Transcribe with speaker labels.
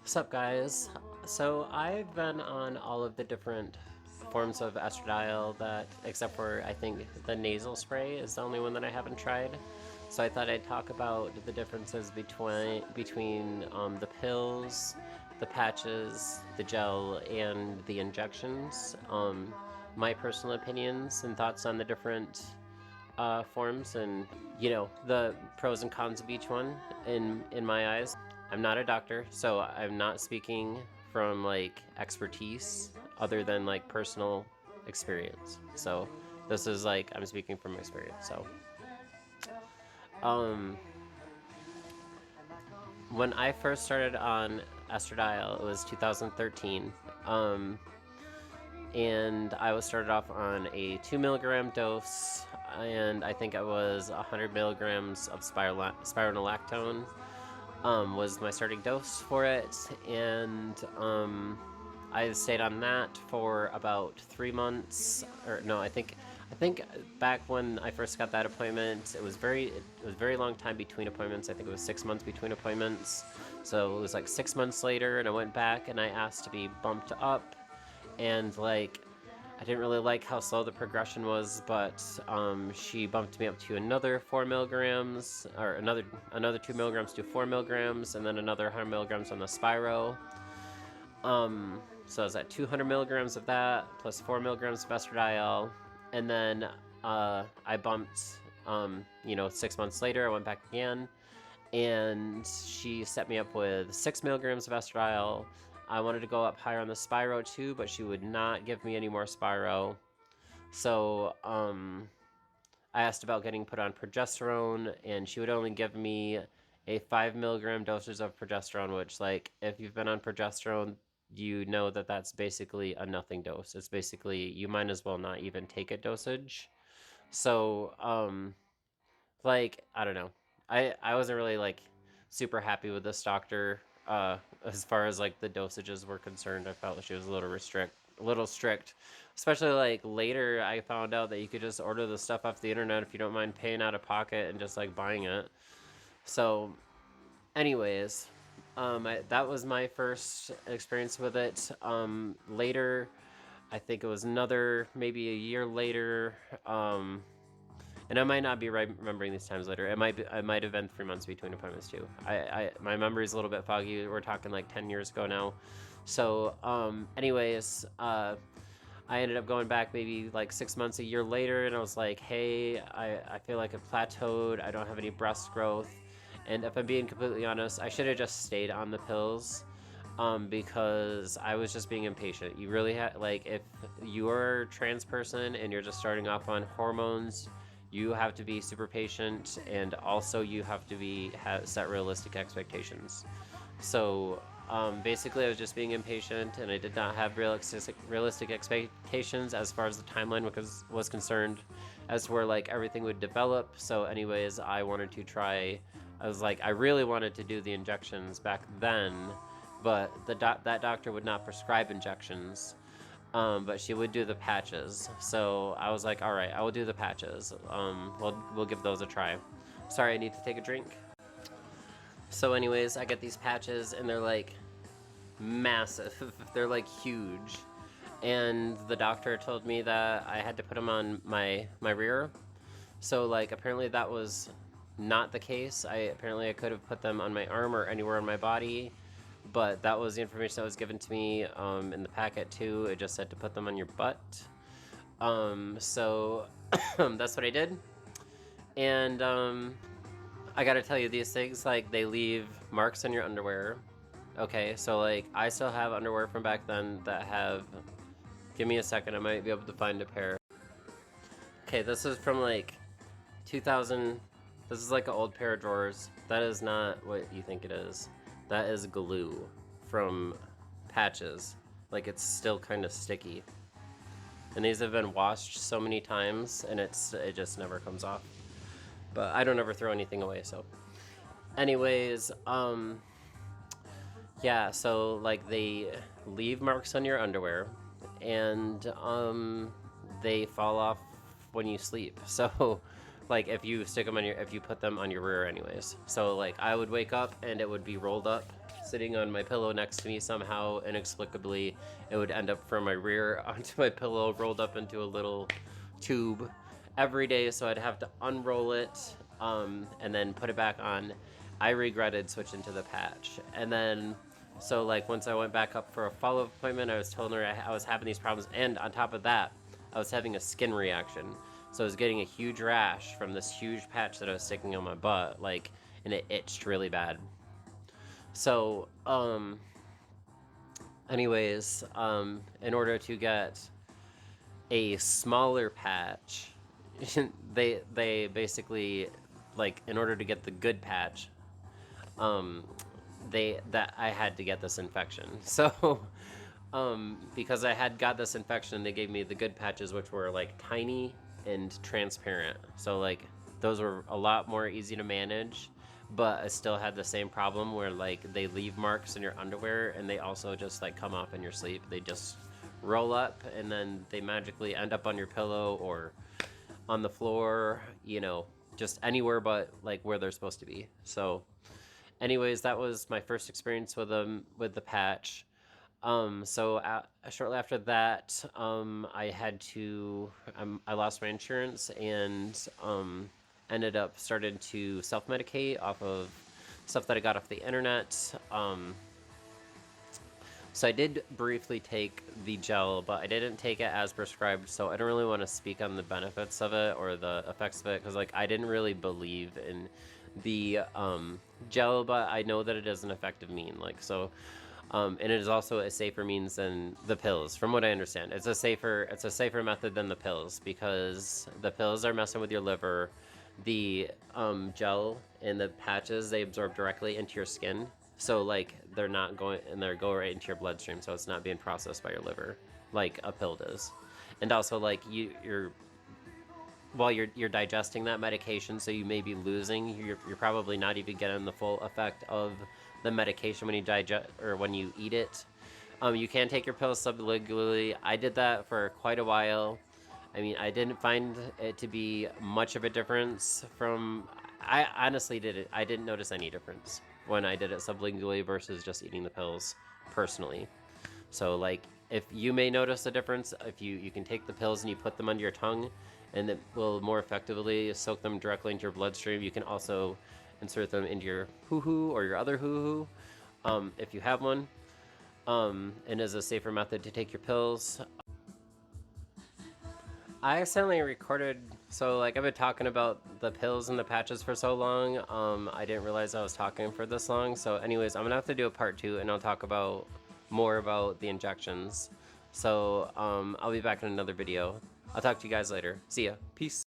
Speaker 1: What's up, guys? So I've been on all of the different forms of estradiol that, except for I think the nasal spray is the only one that I haven't tried. So I thought I'd talk about the differences between the pills, the patches, the gel, and the injections. My personal opinions and thoughts on the different forms, and the pros and cons of each one in my eyes. I'm not a doctor, so I'm not speaking from like expertise other than like personal experience. So this is like I'm speaking from experience. So um when I first started on estradiol, it was 2013. And I was started off on a 2 milligram dose, and I think it was 100 milligrams of spironolactone was my starting dose for it, and I stayed on that for about 3 months. Or no, I think back when I first got that appointment, it was very long time between appointments. I think it was 6 months between appointments, so it was like 6 months later, and I went back and I asked to be bumped up, and like I didn't really like how slow the progression was, but she bumped me up to another 4 milligrams, or another 2 milligrams to 4 milligrams, and then another 100 milligrams on the Spiro. So I was at 200 milligrams of that plus 4 milligrams of estradiol, and then I bumped. 6 months later, I went back again, and she set me up with 6 milligrams of estradiol. I wanted to go up higher on the Spiro too, but she would not give me any more Spiro. So I asked about getting put on progesterone, and she would only give me a 5 milligram dosage of progesterone, which, like, if you've been on progesterone, you know that that's basically a nothing dose. It's basically, you might as well not even take a dosage. So, like, I don't know. I wasn't really, like, super happy with this doctor. As far as, like, the dosages were concerned, I felt like she was a little strict. Especially, like, later I found out that you could just order the stuff off the internet if you don't mind paying out of pocket and just, like, buying it. So, anyways, that was my first experience with it. Later, I think it was maybe a year later, and I might not be remembering these times later. I might have been 3 months between appointments too. My memory is a little bit foggy. We're talking like 10 years ago now. So, anyways, I ended up going back maybe like 6 months, a year later, and I was like, hey, I feel like I've plateaued. I don't have any breast growth. And if I'm being completely honest, I should have just stayed on the pills, because I was just being impatient. You really like, if you're a trans person and you're just starting off on hormones, you have to be super patient, and also you have to set realistic expectations. So basically, I was just being impatient, and I did not have realistic expectations as far as the timeline was concerned, as to where like everything would develop. So, anyways, I wanted to try. I was like, I really wanted to do the injections back then, but that doctor would not prescribe injections. But she would do the patches. So I was like, all right, I will do the patches. We'll give those a try. Sorry, I need to take a drink. So anyways, I get these patches, and they're like massive. They're like huge. And the doctor told me that I had to put them on my rear. So like apparently that was not the case. Apparently I could have put them on my arm or anywhere on my body, but that was the information that was given to me in the packet too. It just said to put them on your butt. So that's what I did. And I gotta tell you, these things, like, they leave marks on your underwear. Okay, so like I still have underwear from back then that have, give me a second, I might be able to find a pair. Okay, this is from like 2000. This is like an old pair of drawers. That is not what you think it is. That is glue from patches. Like, it's still kind of sticky. And these have been washed so many times, and it just never comes off. But I don't ever throw anything away, so. Anyways, yeah, so like they leave marks on your underwear, and they fall off when you sleep. So like if you put them on your rear anyways. So like I would wake up and it would be rolled up. sitting on my pillow next to me somehow, inexplicably, it would end up from my rear onto my pillow, rolled up into a little tube every day, so I'd have to unroll it and then put it back on. I regretted switching to the patch. And then, so like once I went back up for a follow-up appointment, I was telling her I was having these problems, and on top of that, I was having a skin reaction. So I was getting a huge rash from this huge patch that I was sticking on my butt, like, and it itched really bad. So, anyways, in order to get a smaller patch, they basically, like, in order to get the good patch, that I had to get this infection. So, because I had got this infection, they gave me the good patches, which were like tiny and transparent. So like those were a lot more easy to manage, but I still had the same problem where like they leave marks in your underwear, and they also just like come off in your sleep. They just roll up, and then they magically end up on your pillow or on the floor, you know, just anywhere but like where they're supposed to be. So anyways, that was my first experience with them, with the patch. Shortly after that, I lost my insurance, and ended up starting to self-medicate off of stuff that I got off the internet. So I did briefly take the gel, but I didn't take it as prescribed, so I don't really want to speak on the benefits of it or the effects of it, because like I didn't really believe in the gel, but I know that it is an effective mean, like, so and it is also a safer means than the pills, from what I understand. It's a safer method than the pills, because the pills are messing with your liver. The gel and the patches, they absorb directly into your skin, so like they're not going, and they go right into your bloodstream, so it's not being processed by your liver like a pill does. And also like you're while you're digesting that medication, so you may be losing, you're probably not even getting the full effect of the medication when you digest or when you eat it. You can take your pills sublingually. I did that for quite a while. I mean, I didn't find it to be much of a difference from. I honestly I didn't notice any difference when I did it sublingually versus just eating the pills personally. So like, if you may notice a difference, if you can take the pills and you put them under your tongue, and it will more effectively soak them directly into your bloodstream. You can also insert them into your hoo-hoo or your other hoo-hoo, if you have one, and is a safer method to take your pills. I accidentally recorded, so like I've been talking about the pills and the patches for so long, I didn't realize I was talking for this long. So anyways, I'm gonna have to do a part 2, and I'll talk about more about the injections. So I'll be back in another video. I'll talk to you guys later. See ya. Peace.